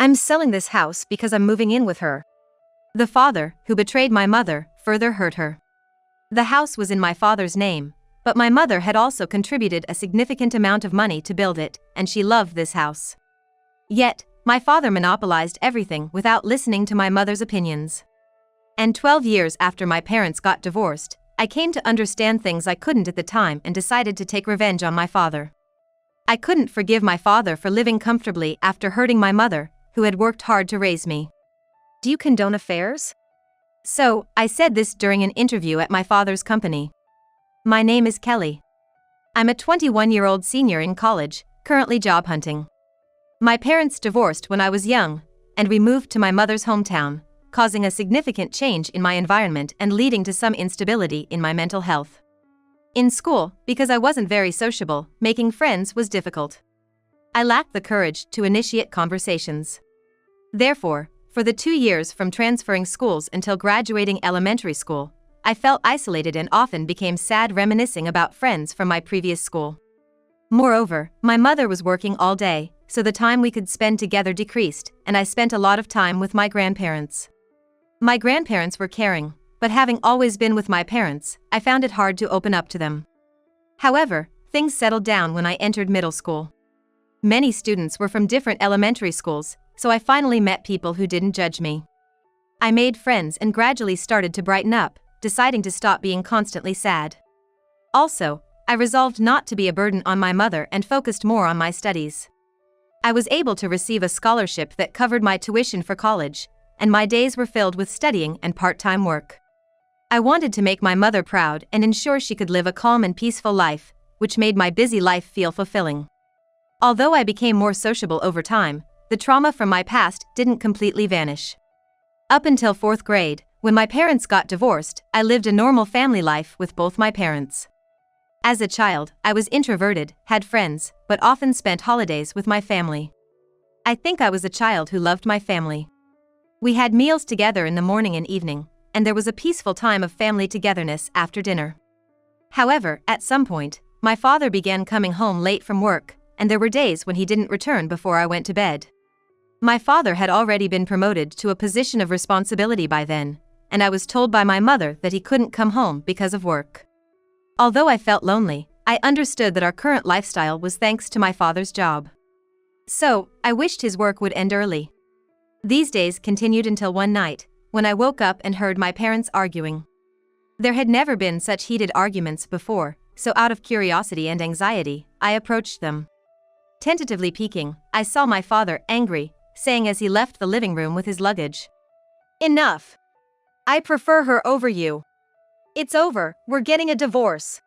I'm selling this house because I'm moving in with her. The father, who betrayed my mother, further hurt her. The house was in my father's name, but my mother had also contributed a significant amount of money to build it, and she loved this house. Yet, my father monopolized everything without listening to my mother's opinions. And 12 years after my parents got divorced, I came to understand things I couldn't at the time and decided to take revenge on my father. I couldn't forgive my father for living comfortably after hurting my mother, who had worked hard to raise me. Do you condone affairs? So, I said this during an interview at my father's company. My name is Kelly. I'm a 21-year-old senior in college, currently job hunting. My parents divorced when I was young, and we moved to my mother's hometown, causing a significant change in my environment and leading to some instability in my mental health. In school, because I wasn't very sociable, making friends was difficult. I lacked the courage to initiate conversations. Therefore, for the 2 years from transferring schools until graduating elementary school, I felt isolated and often became sad reminiscing about friends from my previous school. Moreover, my mother was working all day, so the time we could spend together decreased, and I spent a lot of time with my grandparents. My grandparents were caring, but having always been with my parents, I found it hard to open up to them. However, things settled down when I entered middle school. Many students were from different elementary schools, so I finally met people who didn't judge me. I made friends and gradually started to brighten up, deciding to stop being constantly sad. Also, I resolved not to be a burden on my mother and focused more on my studies. I was able to receive a scholarship that covered my tuition for college, and my days were filled with studying and part-time work. I wanted to make my mother proud and ensure she could live a calm and peaceful life, which made my busy life feel fulfilling. Although I became more sociable over time, the trauma from my past didn't completely vanish. Up until 4th grade, when my parents got divorced, I lived a normal family life with both my parents. As a child, I was introverted, had friends, but often spent holidays with my family. I think I was a child who loved my family. We had meals together in the morning and evening, and there was a peaceful time of family togetherness after dinner. However, at some point, my father began coming home late from work, and there were days when he didn't return before I went to bed. My father had already been promoted to a position of responsibility by then, and I was told by my mother that he couldn't come home because of work. Although I felt lonely, I understood that our current lifestyle was thanks to my father's job. So, I wished his work would end early. These days continued until one night, when I woke up and heard my parents arguing. There had never been such heated arguments before, so out of curiosity and anxiety, I approached them. Tentatively peeking, I saw my father angry, saying as he left the living room with his luggage, "Enough! I prefer her over you. It's over, we're getting a divorce."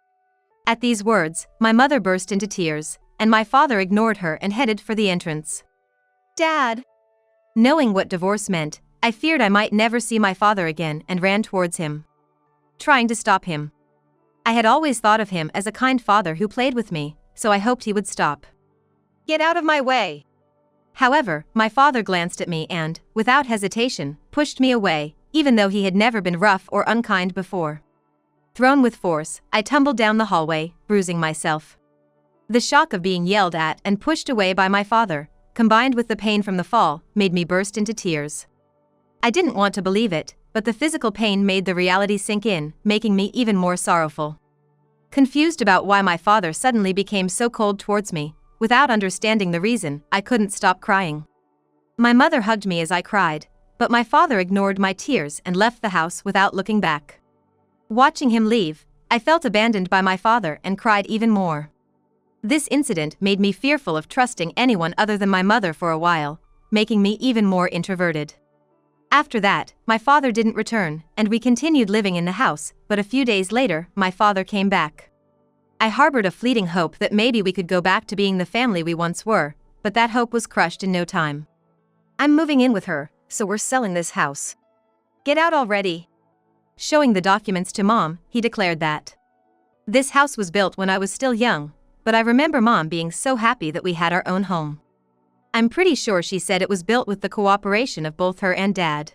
At these words, my mother burst into tears, and my father ignored her and headed for the entrance. "Dad!" Knowing what divorce meant, I feared I might never see my father again and ran towards him, trying to stop him. I had always thought of him as a kind father who played with me, so I hoped he would stop. "Get out of my way!" However, my father glanced at me and, without hesitation, pushed me away, even though he had never been rough or unkind before. Thrown with force, I tumbled down the hallway, bruising myself. The shock of being yelled at and pushed away by my father, combined with the pain from the fall, made me burst into tears. I didn't want to believe it, but the physical pain made the reality sink in, making me even more sorrowful. Confused about why my father suddenly became so cold towards me, without understanding the reason, I couldn't stop crying. My mother hugged me as I cried, but my father ignored my tears and left the house without looking back. Watching him leave, I felt abandoned by my father and cried even more. This incident made me fearful of trusting anyone other than my mother for a while, making me even more introverted. After that, my father didn't return, and we continued living in the house, but a few days later, my father came back. I harbored a fleeting hope that maybe we could go back to being the family we once were, but that hope was crushed in no time. "I'm moving in with her, so we're selling this house. Get out already." Showing the documents to Mom, he declared that this house was built when I was still young, but I remember Mom being so happy that we had our own home. I'm pretty sure she said it was built with the cooperation of both her and Dad.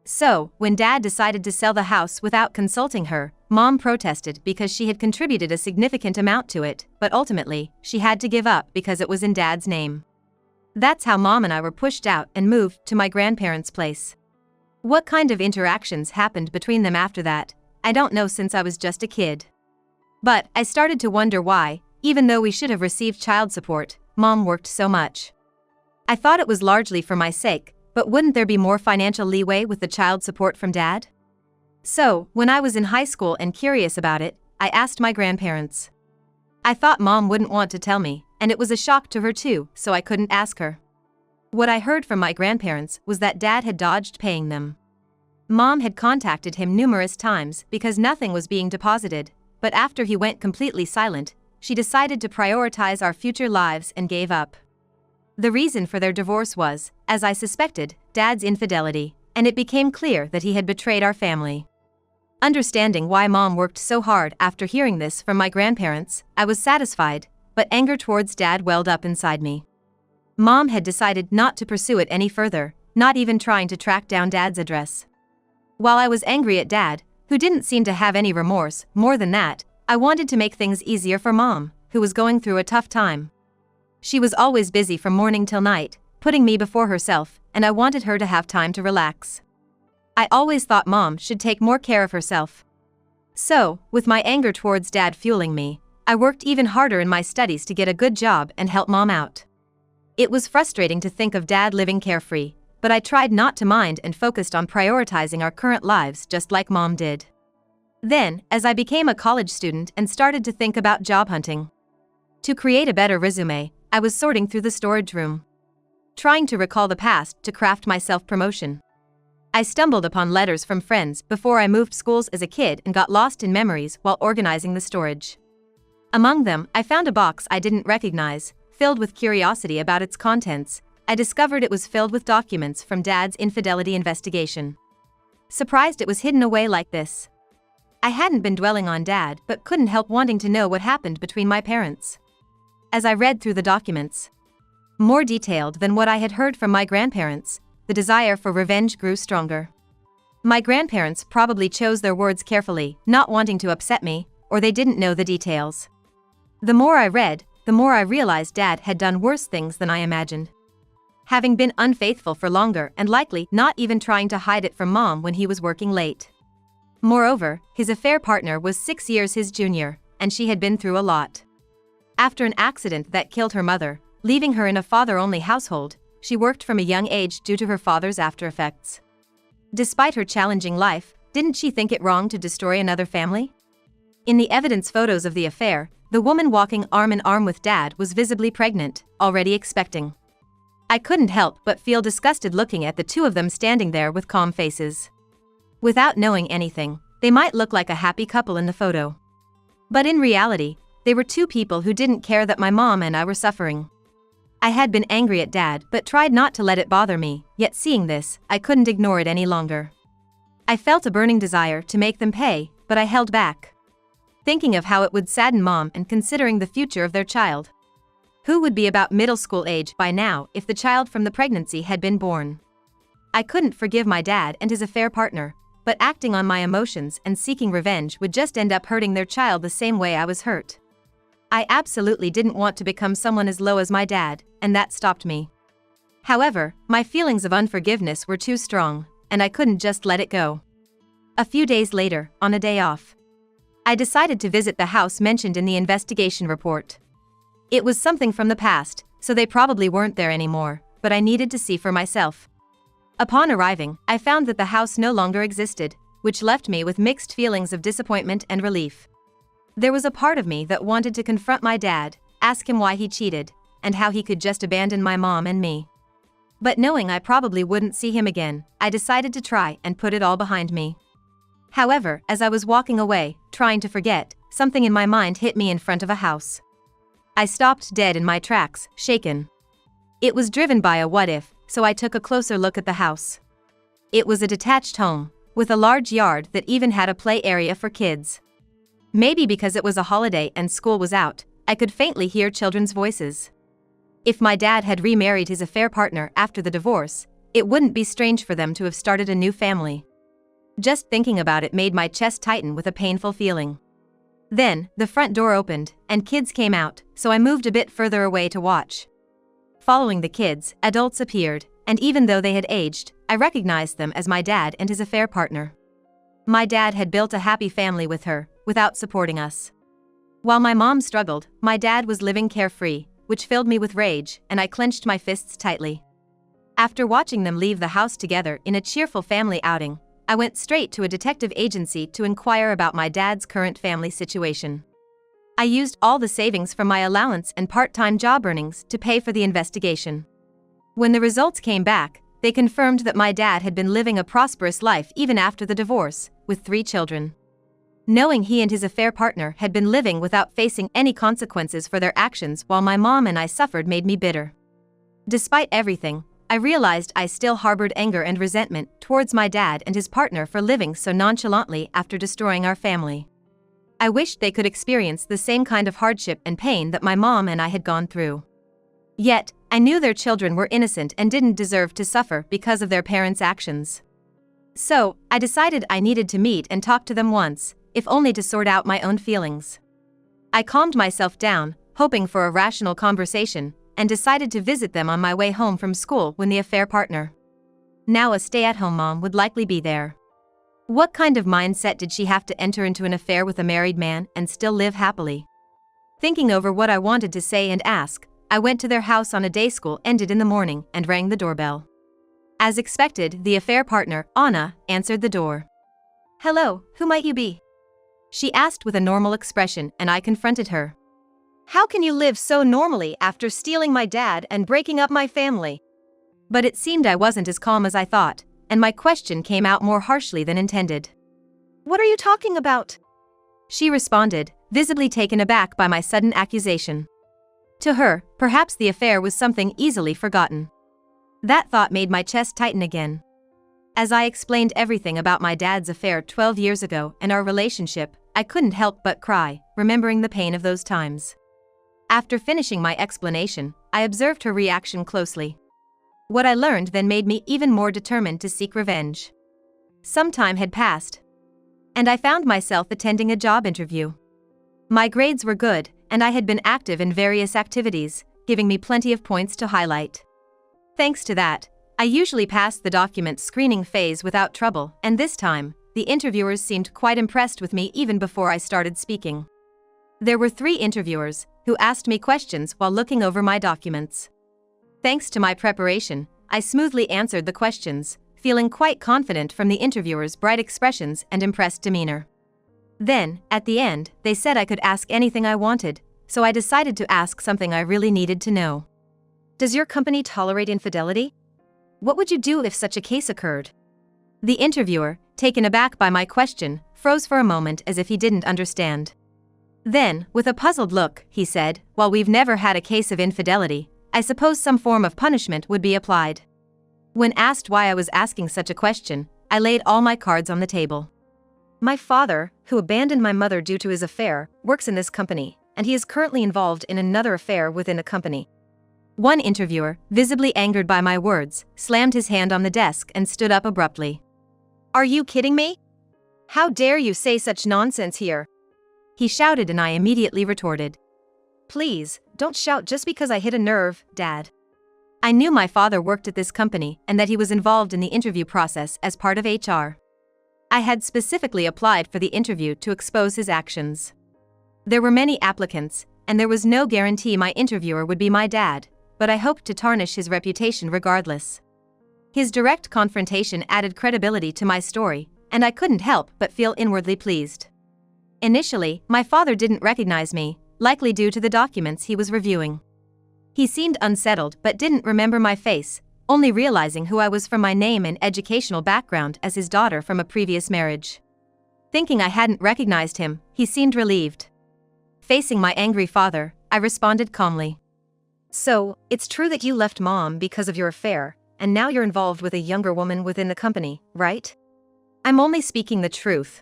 So, when Dad decided to sell the house without consulting her, Mom protested because she had contributed a significant amount to it, but ultimately, she had to give up because it was in Dad's name. That's how Mom and I were pushed out and moved to my grandparents' place. What kind of interactions happened between them after that, I don't know since I was just a kid. But I started to wonder why, even though we should have received child support, Mom worked so much. I thought it was largely for my sake, but wouldn't there be more financial leeway with the child support from Dad? So, when I was in high school and curious about it, I asked my grandparents. I thought Mom wouldn't want to tell me, and it was a shock to her too, so I couldn't ask her. What I heard from my grandparents was that Dad had dodged paying them. Mom had contacted him numerous times because nothing was being deposited, but after he went completely silent, she decided to prioritize our future lives and gave up. The reason for their divorce was, as I suspected, Dad's infidelity, and it became clear that he had betrayed our family. Understanding why Mom worked so hard after hearing this from my grandparents, I was satisfied, but anger towards Dad welled up inside me. Mom had decided not to pursue it any further, not even trying to track down Dad's address. While I was angry at Dad, who didn't seem to have any remorse, more than that, I wanted to make things easier for Mom, who was going through a tough time. She was always busy from morning till night, putting me before herself, and I wanted her to have time to relax. I always thought Mom should take more care of herself. So, with my anger towards Dad fueling me, I worked even harder in my studies to get a good job and help Mom out. It was frustrating to think of Dad living carefree, but I tried not to mind and focused on prioritizing our current lives just like Mom did. Then, as I became a college student and started to think about job hunting. To create a better resume, I was sorting through the storage room, trying to recall the past to craft my self-promotion. I stumbled upon letters from friends before I moved schools as a kid and got lost in memories while organizing the storage. Among them, I found a box I didn't recognize. Filled with curiosity about its contents, I discovered it was filled with documents from Dad's infidelity investigation. Surprised it was hidden away like this. I hadn't been dwelling on Dad but couldn't help wanting to know what happened between my parents. As I read through the documents, more detailed than what I had heard from my grandparents, the desire for revenge grew stronger. My grandparents probably chose their words carefully, not wanting to upset me, or they didn't know the details. The more I read, the more I realized Dad had done worse things than I imagined. Having been unfaithful for longer and likely not even trying to hide it from Mom when he was working late. Moreover, his affair partner was 6 years his junior, and she had been through a lot. After an accident that killed her mother, leaving her in a father-only household, she worked from a young age due to her father's after effects. Despite her challenging life, didn't she think it wrong to destroy another family? In the evidence photos of the affair, the woman walking arm in arm with Dad was visibly pregnant, already expecting. I couldn't help but feel disgusted looking at the two of them standing there with calm faces. Without knowing anything, they might look like a happy couple in the photo. But in reality, they were two people who didn't care that my mom and I were suffering. I had been angry at Dad but tried not to let it bother me, yet seeing this, I couldn't ignore it any longer. I felt a burning desire to make them pay, but I held back. Thinking of how it would sadden Mom and considering the future of their child. Who would be about middle school age by now if the child from the pregnancy had been born? I couldn't forgive my dad and his affair partner, but acting on my emotions and seeking revenge would just end up hurting their child the same way I was hurt. I absolutely didn't want to become someone as low as my dad, and that stopped me. However, my feelings of unforgiveness were too strong, and I couldn't just let it go. A few days later, on a day off, I decided to visit the house mentioned in the investigation report. It was something from the past, so they probably weren't there anymore, but I needed to see for myself. Upon arriving, I found that the house no longer existed, which left me with mixed feelings of disappointment and relief. There was a part of me that wanted to confront my dad, ask him why he cheated, and how he could just abandon my mom and me. But knowing I probably wouldn't see him again, I decided to try and put it all behind me. However, as I was walking away, trying to forget, something in my mind hit me in front of a house. I stopped dead in my tracks, shaken. It was driven by a what-if, so I took a closer look at the house. It was a detached home, with a large yard that even had a play area for kids. Maybe because it was a holiday and school was out, I could faintly hear children's voices. If my dad had remarried his affair partner after the divorce, it wouldn't be strange for them to have started a new family. Just thinking about it made my chest tighten with a painful feeling. Then, the front door opened, and kids came out, so I moved a bit further away to watch. Following the kids, adults appeared, and even though they had aged, I recognized them as my dad and his affair partner. My dad had built a happy family with her, without supporting us. While my mom struggled, my dad was living carefree, which filled me with rage, and I clenched my fists tightly. After watching them leave the house together in a cheerful family outing, I went straight to a detective agency to inquire about my dad's current family situation. I used all the savings from my allowance and part-time job earnings to pay for the investigation. When the results came back, they confirmed that my dad had been living a prosperous life even after the divorce, with 3 children. Knowing he and his affair partner had been living without facing any consequences for their actions while my mom and I suffered made me bitter. Despite everything, I realized I still harbored anger and resentment towards my dad and his partner for living so nonchalantly after destroying our family. I wished they could experience the same kind of hardship and pain that my mom and I had gone through. Yet, I knew their children were innocent and didn't deserve to suffer because of their parents' actions. So, I decided I needed to meet and talk to them once, if only to sort out my own feelings. I calmed myself down, hoping for a rational conversation, and decided to visit them on my way home from school when the affair partner, now a stay-at-home mom, would likely be there. What kind of mindset did she have to enter into an affair with a married man and still live happily? Thinking over what I wanted to say and ask, I went to their house on a day school ended in the morning and rang the doorbell. As expected, the affair partner, Anna, answered the door. "Hello, who might you be?" she asked with a normal expression, and I confronted her. "How can you live so normally after stealing my dad and breaking up my family?" But it seemed I wasn't as calm as I thought, and my question came out more harshly than intended. "What are you talking about?" she responded, visibly taken aback by my sudden accusation. To her, perhaps the affair was something easily forgotten. That thought made my chest tighten again. As I explained everything about my dad's affair 12 years ago and our relationship, I couldn't help but cry, remembering the pain of those times. After finishing my explanation, I observed her reaction closely. What I learned then made me even more determined to seek revenge. Some time had passed, and I found myself attending a job interview. My grades were good, and I had been active in various activities, giving me plenty of points to highlight. Thanks to that, I usually passed the document screening phase without trouble, and this time, the interviewers seemed quite impressed with me even before I started speaking. There were 3 interviewers, who asked me questions while looking over my documents. Thanks to my preparation, I smoothly answered the questions, feeling quite confident from the interviewers' bright expressions and impressed demeanor. Then, at the end, they said I could ask anything I wanted, so I decided to ask something I really needed to know. "Does your company tolerate infidelity? What would you do if such a case occurred?" The interviewer, taken aback by my question, froze for a moment as if he didn't understand. Then, with a puzzled look, he said, "While we've never had a case of infidelity, I suppose some form of punishment would be applied." When asked why I was asking such a question, I laid all my cards on the table. "My father, who abandoned my mother due to his affair, works in this company, and he is currently involved in another affair within the company." One interviewer, visibly angered by my words, slammed his hand on the desk and stood up abruptly. "Are you kidding me? How dare you say such nonsense here?" he shouted, and I immediately retorted. "Please, don't shout just because I hit a nerve, Dad." I knew my father worked at this company and that he was involved in the interview process as part of HR. I had specifically applied for the interview to expose his actions. There were many applicants, and there was no guarantee my interviewer would be my dad, but I hoped to tarnish his reputation regardless. His direct confrontation added credibility to my story, and I couldn't help but feel inwardly pleased. Initially, my father didn't recognize me, likely due to the documents he was reviewing. He seemed unsettled but didn't remember my face, only realizing who I was from my name and educational background as his daughter from a previous marriage. Thinking I hadn't recognized him, he seemed relieved. Facing my angry father, I responded calmly. "So, it's true that you left Mom because of your affair, and now you're involved with a younger woman within the company, right?" "I'm only speaking the truth."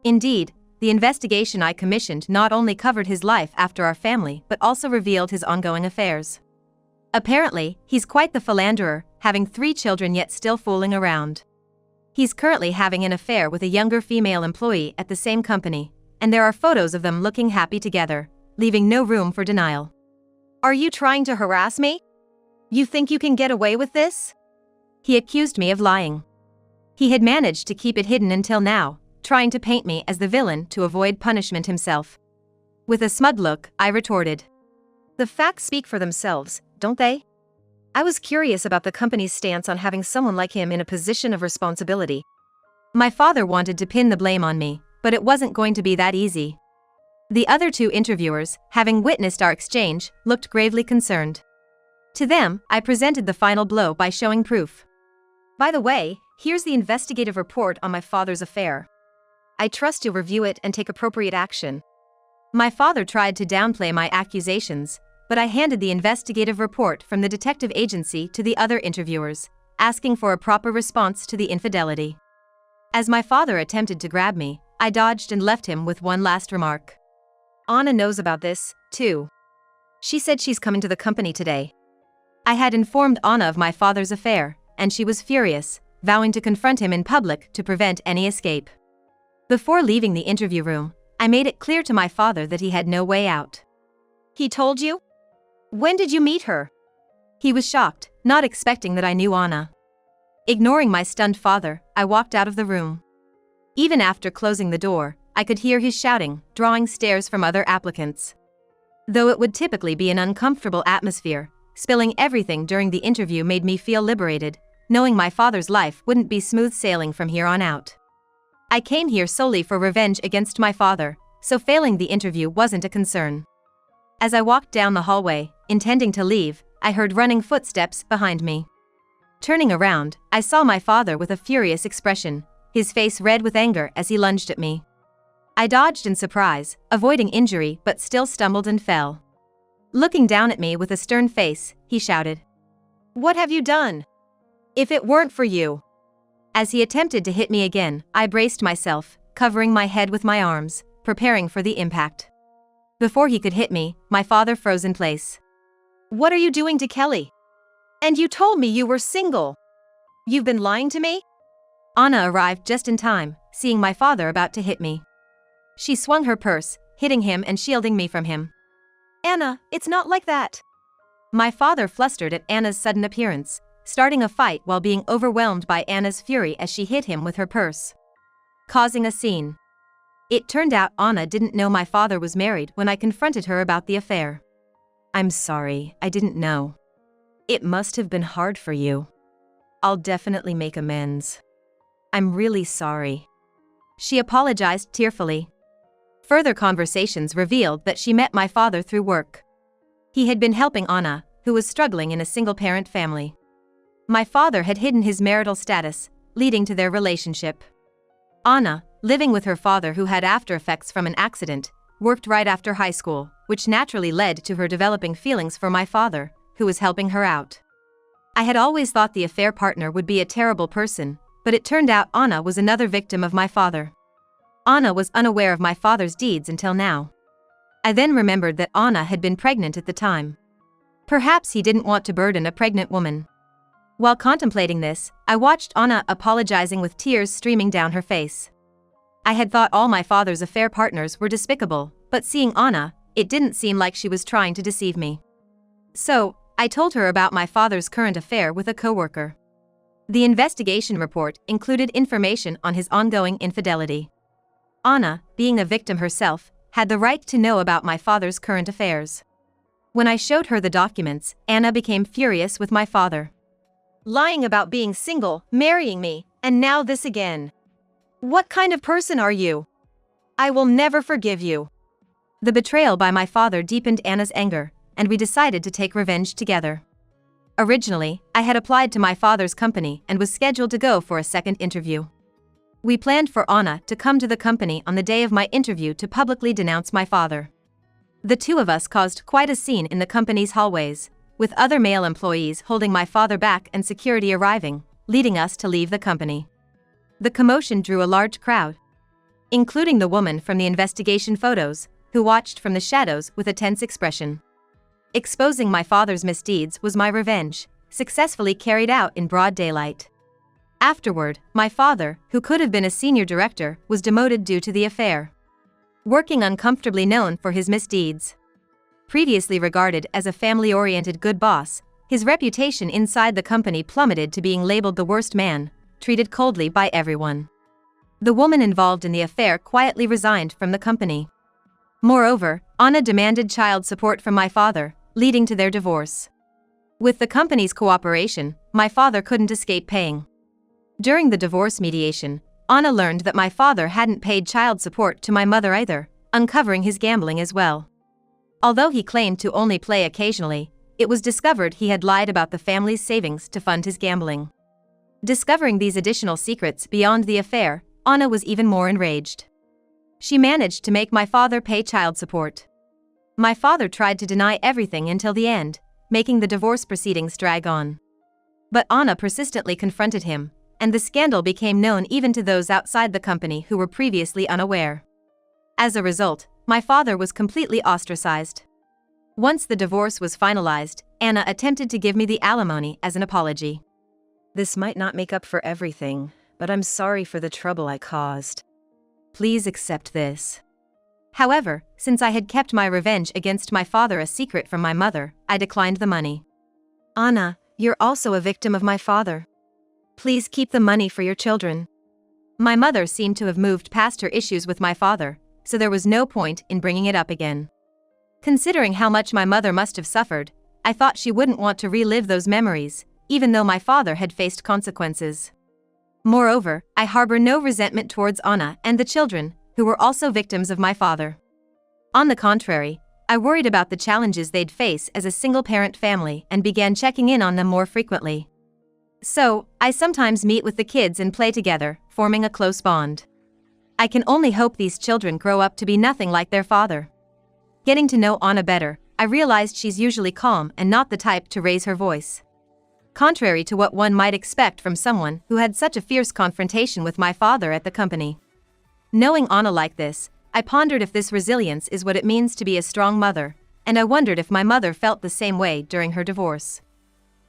Indeed, the investigation I commissioned not only covered his life after our family but also revealed his ongoing affairs. Apparently, he's quite the philanderer, having 3 children yet still fooling around. He's currently having an affair with a younger female employee at the same company, and there are photos of them looking happy together, leaving no room for denial. "Are you trying to harass me?" You think you can get away with this? He accused me of lying. He had managed to keep it hidden until now, trying to paint me as the villain to avoid punishment himself. With a smug look, I retorted. The facts speak for themselves, don't they? I was curious about the company's stance on having someone like him in a position of responsibility. My father wanted to pin the blame on me, but it wasn't going to be that easy. The other two interviewers, having witnessed our exchange, looked gravely concerned. To them, I presented the final blow by showing proof. By the way, here's the investigative report on my father's affair. I trust you'll review it and take appropriate action. My father tried to downplay my accusations, but I handed the investigative report from the detective agency to the other interviewers, asking for a proper response to the infidelity. As my father attempted to grab me, I dodged and left him with one last remark. Anna knows about this, too. She said she's coming to the company today. I had informed Anna of my father's affair, and she was furious, vowing to confront him in public to prevent any escape. Before leaving the interview room, I made it clear to my father that he had no way out. He told you? When did you meet her? He was shocked, not expecting that I knew Anna. Ignoring my stunned father, I walked out of the room. Even after closing the door, I could hear his shouting, drawing stares from other applicants. Though it would typically be an uncomfortable atmosphere, spilling everything during the interview made me feel liberated, knowing my father's life wouldn't be smooth sailing from here on out. I came here solely for revenge against my father, so failing the interview wasn't a concern. As I walked down the hallway, intending to leave, I heard running footsteps behind me. Turning around, I saw my father with a furious expression, his face red with anger as he lunged at me. I dodged in surprise, avoiding injury but still stumbled and fell. Looking down at me with a stern face, he shouted, "What have you done? If it weren't for you." As he attempted to hit me again, I braced myself, covering my head with my arms, preparing for the impact. Before he could hit me, my father froze in place. "What are you doing to Kelly? And you told me you were single. You've been lying to me?" Anna arrived just in time, seeing my father about to hit me. She swung her purse, hitting him and shielding me from him. "Anna, it's not like that." My father flustered at Anna's sudden appearance, starting a fight while being overwhelmed by Anna's fury as she hit him with her purse, causing a scene. It turned out Anna didn't know my father was married when I confronted her about the affair. "I'm sorry, I didn't know. It must have been hard for you. I'll definitely make amends. I'm really sorry." She apologized tearfully. Further conversations revealed that she met my father through work. He had been helping Anna, who was struggling in a single-parent family. My father had hidden his marital status, leading to their relationship. Anna, living with her father who had after effects from an accident, worked right after high school, which naturally led to her developing feelings for my father, who was helping her out. I had always thought the affair partner would be a terrible person, but it turned out Anna was another victim of my father. Anna was unaware of my father's deeds until now. I then remembered that Anna had been pregnant at the time. Perhaps he didn't want to burden a pregnant woman. While contemplating this, I watched Anna apologizing with tears streaming down her face. I had thought all my father's affair partners were despicable, but seeing Anna, it didn't seem like she was trying to deceive me. So, I told her about my father's current affair with a coworker. The investigation report included information on his ongoing infidelity. Anna, being a victim herself, had the right to know about my father's current affairs. When I showed her the documents, Anna became furious with my father. "Lying about being single, marrying me, and now this again. What kind of person are you? I will never forgive you." The betrayal by my father deepened Anna's anger, and we decided to take revenge together. Originally, I had applied to my father's company and was scheduled to go for a second interview. We planned for Anna to come to the company on the day of my interview to publicly denounce my father. The two of us caused quite a scene in the company's hallways, with other male employees holding my father back and security arriving, leading us to leave the company. The commotion drew a large crowd, including the woman from the investigation photos, who watched from the shadows with a tense expression. Exposing my father's misdeeds was my revenge, successfully carried out in broad daylight. Afterward, my father, who could have been a senior director, was demoted due to the affair. Working uncomfortably known for his misdeeds. Previously regarded as a family-oriented good boss, His reputation inside the company plummeted to being labeled the worst man, treated coldly by everyone. The woman involved in the affair quietly resigned from the company. Moreover, Anna demanded child support from my father, leading to their divorce. With the company's cooperation, my father couldn't escape paying. During the divorce mediation, Anna learned that my father hadn't paid child support to my mother either, uncovering his gambling as well. Although he claimed to only play occasionally, it was discovered he had lied about the family's savings to fund his gambling. Discovering these additional secrets beyond the affair, Anna was even more enraged. She managed to make my father pay child support. My father tried to deny everything until the end, making the divorce proceedings drag on. But Anna persistently confronted him, and the scandal became known even to those outside the company who were previously unaware. As a result, my father was completely ostracized. Once the divorce was finalized, Anna attempted to give me the alimony as an apology. This might not make up for everything, but I'm sorry for the trouble I caused. Please accept this. However, since I had kept my revenge against my father a secret from my mother, I declined the money. Anna, you're also a victim of my father. Please keep the money for your children. My mother seemed to have moved past her issues with my father, so there was no point in bringing it up again. Considering how much my mother must have suffered, I thought she wouldn't want to relive those memories, even though my father had faced consequences. Moreover, I harbor no resentment towards Anna and the children, who were also victims of my father. On the contrary, I worried about the challenges they'd face as a single-parent family and began checking in on them more frequently. So, I sometimes meet with the kids and play together, forming a close bond. I can only hope these children grow up to be nothing like their father. Getting to know Anna better, I realized she's usually calm and not the type to raise her voice. Contrary to what one might expect from someone who had such a fierce confrontation with my father at the company. Knowing Anna like this, I pondered if this resilience is what it means to be a strong mother, and I wondered if my mother felt the same way during her divorce.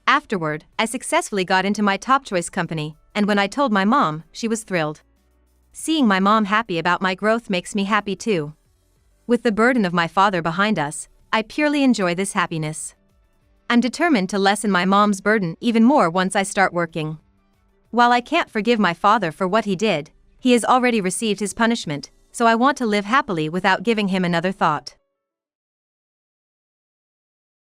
Afterward, I successfully got into my top choice company, and when I told my mom, she was thrilled. Seeing my mom happy about my growth makes me happy too. With the burden of my father behind us, I purely enjoy this happiness. I'm determined to lessen my mom's burden even more once I start working. While I can't forgive my father for what he did, he has already received his punishment, so I want to live happily without giving him another thought.